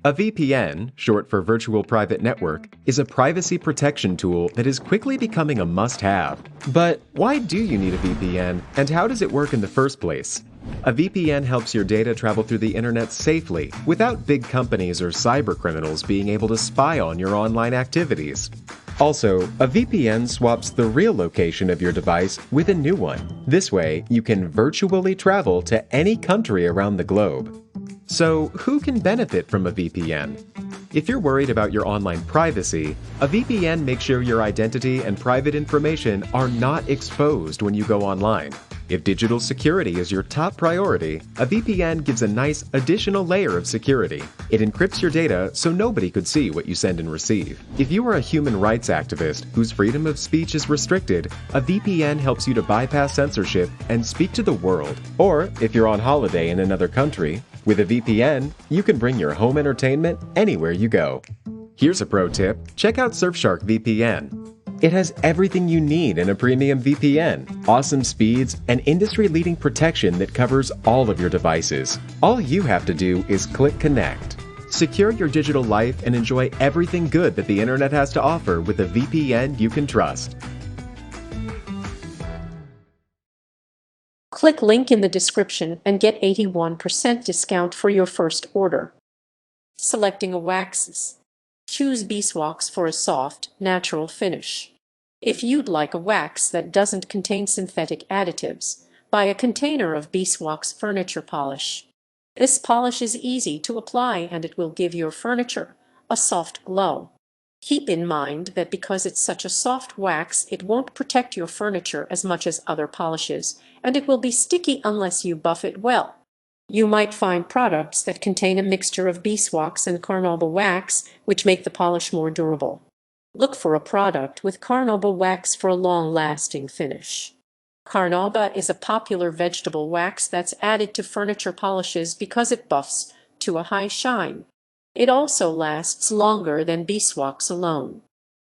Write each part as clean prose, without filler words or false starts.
A VPN, short for Virtual Private Network, is a privacy protection tool that is quickly becoming a must-have. But why do you need a VPN, and how does it work in the first place? A VPN helps your data travel through the internet safely, without big companies or cybercriminals being able to spy on your online activities. Also, a VPN swaps the real location of your device with a new one. This way, you can virtually travel to any country around the globe. So, who can benefit from a VPN? If you're worried about your online privacy, a VPN makes sure your identity and private information are not exposed when you go online. If digital security is your top priority, a VPN gives a nice additional layer of security. It encrypts your data so nobody could see what you send and receive. If you are a human rights activist whose freedom of speech is restricted, a VPN helps you to bypass censorship and speak to the world. Or, if you're on holiday in another country, with a VPN, you can bring your home entertainment anywhere you go. Here's a pro tip: check out Surfshark VPN. It has everything you need in a premium VPN, awesome speeds, and industry-leading protection that covers all of your devices. All you have to do is click connect. Secure your digital life and enjoy everything good that the internet has to offer with a VPN you can trust. Click link in the description and get 81% discount for your first order. Selecting a waxes. Choose beeswax for a soft, natural finish. If you'd like a wax that doesn't contain synthetic additives, buy a container of beeswax furniture polish. This polish is easy to apply and it will give your furniture a soft glow. Keep in mind that because it's such a soft wax, it won't protect your furniture as much as other polishes, and it will be sticky unless you buff it well. You might find products that contain a mixture of beeswax and carnauba wax, which make the polish more durable. Look for a product with carnauba wax for a long-lasting finish. Carnauba is a popular vegetable wax that's added to furniture polishes because it buffs to a high shine. It also lasts longer than beeswax alone.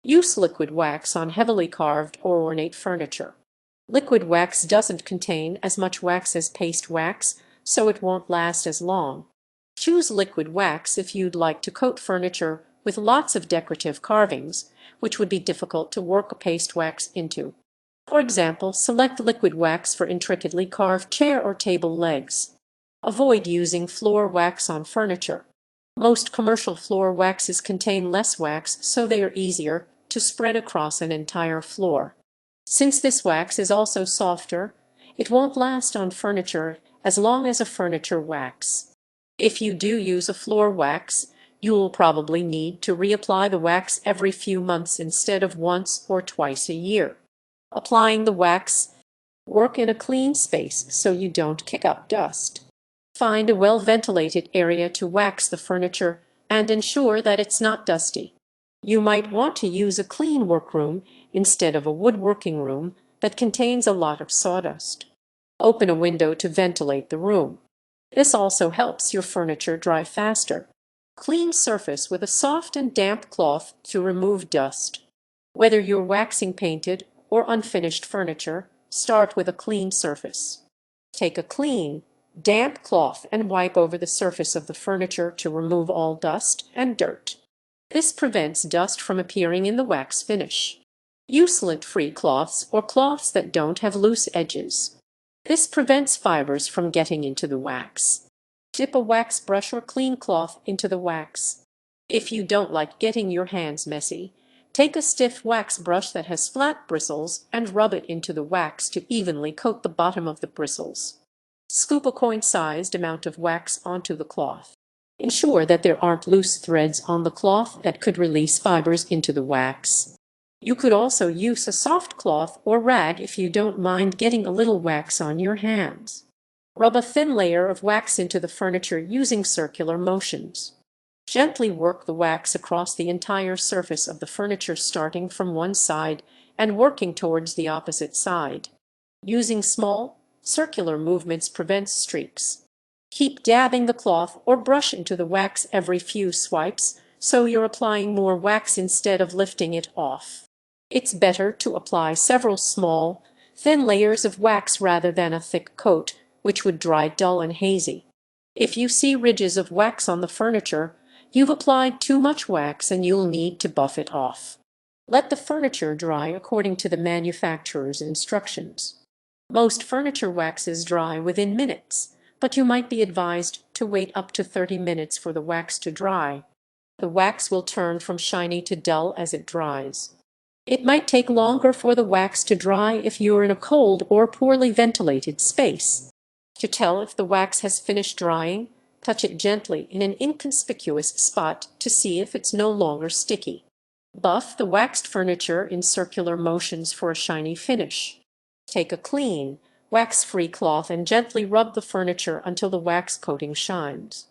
Use liquid wax on heavily carved or ornate furniture. Liquid wax doesn't contain as much wax as paste wax, so it won't last as long. Choose liquid wax if you'd like to coat furniture with lots of decorative carvings, which would be difficult to work a paste wax into. For example, select liquid wax for intricately carved chair or table legs. Avoid using floor wax on furniture. Most commercial floor waxes contain less wax, so they are easier to spread across an entire floor. Since this wax is also softer, it won't last on furniture as long as a furniture wax. If you do use a floor wax, you'll probably need to reapply the wax every few months instead of once or twice a year. Applying the wax, work in a clean space so you don't kick up dust. Find a well-ventilated area to wax the furniture and ensure that it's not dusty. You might want to use a clean workroom instead of a woodworking room that contains a lot of sawdust. Open a window to ventilate the room. This also helps your furniture dry faster. Clean surface with a soft and damp cloth to remove dust. Whether you're waxing painted or unfinished furniture, start with a clean surface. Take a clean, damp cloth and wipe over the surface of the furniture to remove all dust and dirt. This prevents dust from appearing in the wax finish. Use lint-free cloths or cloths that don't have loose edges. This prevents fibers from getting into the wax. Dip a wax brush or clean cloth into the wax. If you don't like getting your hands messy, take a stiff wax brush that has flat bristles and rub it into the wax to evenly coat the bottom of the bristles. Scoop a coin-sized amount of wax onto the cloth. Ensure that there aren't loose threads on the cloth that could release fibers into the wax. You could also use a soft cloth or rag if you don't mind getting a little wax on your hands. Rub a thin layer of wax into the furniture using circular motions. Gently work the wax across the entire surface of the furniture, starting from one side and working towards the opposite side. Using small, circular movements prevents streaks. Keep dabbing the cloth or brush into the wax every few swipes, so you're applying more wax instead of lifting it off. It's better to apply several small, thin layers of wax rather than a thick coat, which would dry dull and hazy. If you see ridges of wax on the furniture, You've applied too much wax and you'll need to buff it off. Let the furniture dry according to the manufacturer's instructions. Most furniture waxes dry within minutes, but you might be advised to wait up to 30 minutes for the wax to dry. The wax will turn from shiny to dull as it dries. It might take longer for the wax to dry if you're in a cold or poorly ventilated space. To tell if the wax has finished drying, touch it gently in an inconspicuous spot to see if it's no longer sticky. Buff the waxed furniture in circular motions for a shiny finish. Take a clean, wax-free cloth and gently rub the furniture until the wax coating shines.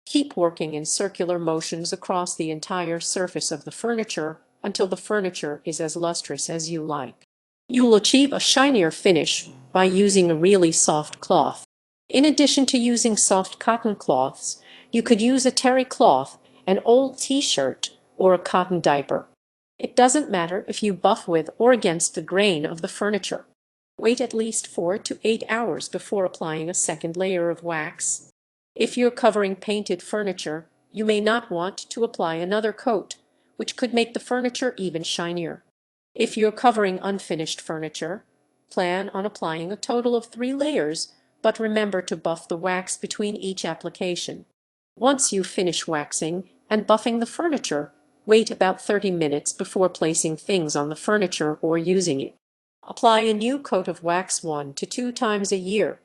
Keep working in circular motions across the entire surface of the furniture until the furniture is as lustrous as you like. You'll achieve a shinier finish by using a really soft cloth. In addition to using soft cotton cloths, you could use a terry cloth, an old t-shirt, or a cotton diaper. It doesn't matter if you buff with or against the grain of the furniture. Wait at least 4 to 8 hours before applying a second layer of wax. If you're covering painted furniture, you may not want to apply another coat, which could make the furniture even shinier. If you're covering unfinished furniture, plan on applying a total of 3 layers, but remember to buff the wax between each application. Once you finish waxing and buffing the furniture, wait about 30 minutes before placing things on the furniture or using it. Apply a new coat of wax 1 to 2 times a year.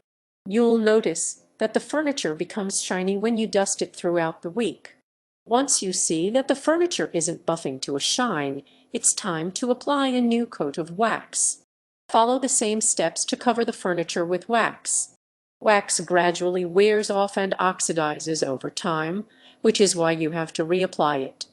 You'll notice that the furniture becomes shiny when you dust it throughout the week. Once you see that the furniture isn't buffing to a shine, it's time to apply a new coat of wax. Follow the same steps to cover the furniture with wax. Wax gradually wears off and oxidizes over time, which is why you have to reapply it.